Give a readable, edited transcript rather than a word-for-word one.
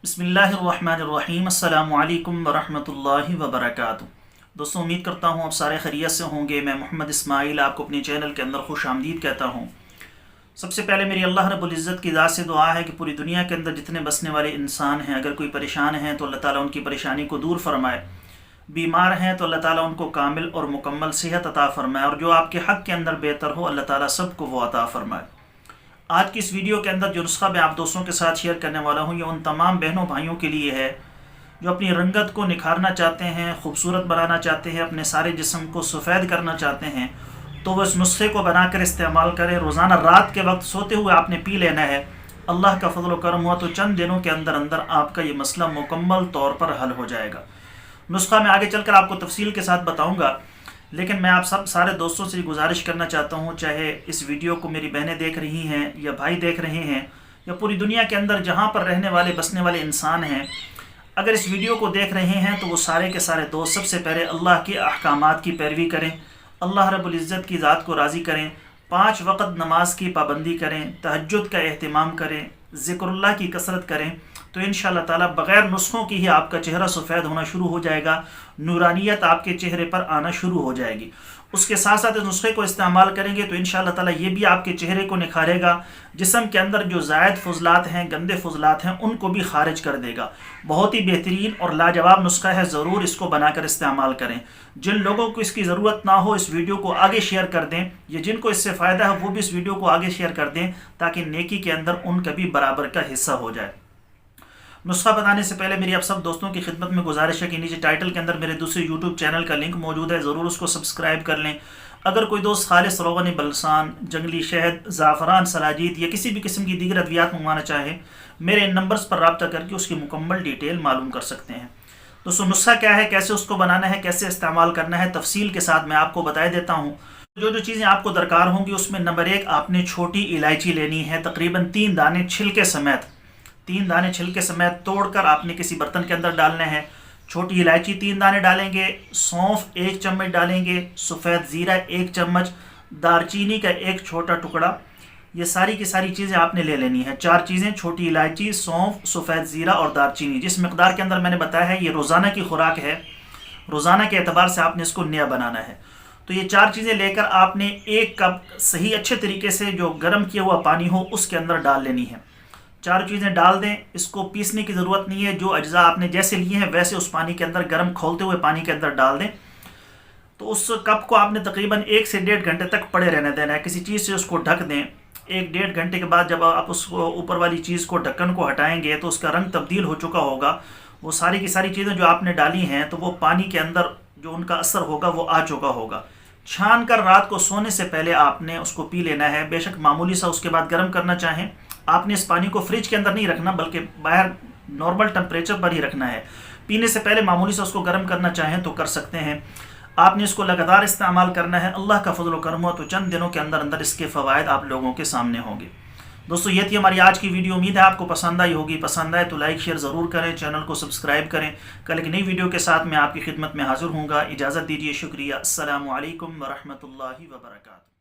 बिस्मिल्लाहिर्रहमानिर्रहीम। अस्सलामु अलैकुम वरहमतुल्लाहि वबरकातुहू। दोस्तों, उम्मीद करता हूँ आप सारे खैरियत से होंगे। मैं मोहम्मद इस्माइल आपको अपने चैनल के अंदर खुश आमदीद कहता हूँ। सबसे पहले मेरी अल्लाह रब्बुल इज़्ज़त की ज़ात से दुआ है कि पूरी दुनिया के अंदर जितने बसने वाले इंसान हैं, अगर कोई परेशान हैं तो अल्लाह ताला उनकी परेशानी को दूर फरमाए। बीमार हैं तो अल्लाह ताला उनको कामिल और मुकम्मल सेहत अता फरमाए, और जो आपके हक़ के अंदर बेहतर हो अल्लाह ताला सबको वो अता फरमाए। आज की इस वीडियो के अंदर जो नुस्खा मैं आप दोस्तों के साथ शेयर करने वाला हूँ, ये उन तमाम बहनों भाइयों के लिए है जो अपनी रंगत को निखारना चाहते हैं, खूबसूरत बनाना चाहते हैं, अपने सारे जिस्म को सफ़ेद करना चाहते हैं। तो वो इस नुस्खे को बनाकर इस्तेमाल करें। रोज़ाना रात के वक्त सोते हुए आपने पी लेना है। अल्लाह का फजल व करम हुआ तो चंद दिनों के अंदर अंदर आपका ये मसला मुकम्मल तौर पर हल हो जाएगा। नुस्खा मैं आगे चलकर आपको तफसील के साथ बताऊँगा, लेकिन मैं आप सब सारे दोस्तों से गुजारिश करना चाहता हूँ, चाहे इस वीडियो को मेरी बहनें देख रही हैं या भाई देख रहे हैं या पूरी दुनिया के अंदर जहाँ पर रहने वाले बसने वाले इंसान हैं, अगर इस वीडियो को देख रहे हैं तो वो सारे के सारे दोस्त सबसे पहले अल्लाह के अहकामात की पैरवी करें, अल्लाह रब्बुल इज़्ज़त की ज़ात को राज़ी करें, 5 वक़्त नमाज की पाबंदी करें, तहज्जुद का एहतिमाम करें, ज़िक्रुल्लाह की कसरत करें, तो इंशाअल्लाह ताला बग़ैर नुस्ख़ों की ही आपका चेहरा सफ़ेद होना शुरू हो जाएगा, नूरानियत आपके चेहरे पर आना शुरू हो जाएगी। उसके साथ साथ इस नुस्खे को इस्तेमाल करेंगे तो इंशाअल्लाह ताला ये भी आपके चेहरे को निखारेगा, जिस्म के अंदर जो ज़ायद फुजलात हैं, गंदे फुजलात हैं, उनको भी खारिज कर देगा। बहुत ही बेहतरीन और लाजवाब नुस्खा है, ज़रूर इसको बनाकर इस्तेमाल करें। जिन लोगों को इसकी ज़रूरत ना हो इस वीडियो को आगे शेयर कर दें, या जिनको इससे फ़ायदा है वो भी इस वीडियो को आगे शेयर कर दें, ताकि नेकी के अंदर उनका भी बराबर का हिस्सा हो जाए। नुस्खा बताने से पहले मेरी आप सब दोस्तों की खिदमत में गुजारिश है कि नीचे टाइटल के अंदर मेरे दूसरे यूट्यूब चैनल का लिंक मौजूद है, ज़रूर उसको सब्सक्राइब कर लें। अगर कोई दोस्त खालिस रोगन बलसान, जंगली शहद, ज़ाफ़रान, सलाजीत या किसी भी किस्म की दीगर अद्वियात मंगवाना चाहे, मेरे इन नंबर्स पर रब्ता करके उसकी मुकम्मल डिटेल मालूम कर सकते हैं। दोस्तों, नुस्खा क्या है, कैसे उसको बनाना है, कैसे इस्तेमाल करना है, तफसील के साथ मैं आपको बता देता हूँ। जो चीज़ें आपको दरकार होंगी उसमें नंबर 1, आपने छोटी इलायची लेनी है, तकरीबन 3 दाने छिलके समेत। 3 दाने छिलके समेत तोड़कर आपने किसी बर्तन के अंदर डालने हैं। छोटी इलायची 3 दाने डालेंगे, सौंफ 1 चम्मच डालेंगे, सफ़ेद ज़ीरा 1 चम्मच, दारचीनी का 1 छोटा टुकड़ा। ये सारी की सारी चीज़ें आपने ले लेनी है। 4 चीज़ें, छोटी इलायची, सौंफ, सफ़ेद ज़ीरा और दारचीनी। जिस मकदार के अंदर मैंने बताया है ये रोज़ाना की खुराक है, रोज़ाना के एतबार से आपने इसको नया बनाना है। तो ये 4 चीज़ें लेकर आपने 1 कप सही अच्छे तरीके से जो गर्म किया हुआ पानी हो उसके अंदर डाल लेनी है। 4 चीज़ें डाल दें। इसको पीसने की ज़रूरत नहीं है, जो अज्जा आपने जैसे लिए हैं वैसे उस पानी के अंदर, गर्म खोलते हुए पानी के अंदर डाल दें। तो उस कप को आपने तकरीबन 1 से 1.5 घंटे तक पड़े रहने देना है। किसी चीज़ से उसको ढक दें। 1-1.5 घंटे के बाद जब आप उसको ऊपर वाली चीज़ को, ढक्कन को हटाएंगे तो उसका रंग तब्दील हो चुका होगा। वो सारी की सारी चीज़ें जो आपने डाली हैं तो वो पानी के अंदर जो उनका असर होगा वो आ चुका होगा। छान कर रात को सोने से पहले आपने उसको पी लेना है। बेशक मामूली सा उसके बाद गर्म करना चाहें, आपने इस पानी को फ्रिज के अंदर नहीं रखना, बल्कि बाहर नॉर्मल टेम्परेचर पर ही रखना है। पीने से पहले मामूली सा उसको गर्म करना चाहें तो कर सकते हैं। आपने इसको लगातार इस्तेमाल करना है। अल्लाह का फजल व करम हो तो चंद दिनों के अंदर अंदर इसके फ़वाइद आप लोगों के सामने होंगे। दोस्तों, ये थी हमारी आज की वीडियो। उम्मीद है आपको पसंद आई होगी। पसंद आए तो लाइक शेयर ज़रूर करें, चैनल को सब्सक्राइब करें। कल एक नई वीडियो के साथ मैं आपकी खिदमत में हाजिर हूँगा। इजाज़त दीजिए, शुक्रिया। अस्सलामु अलैकुम वरहमतुल्लाहि वबरकातुहू।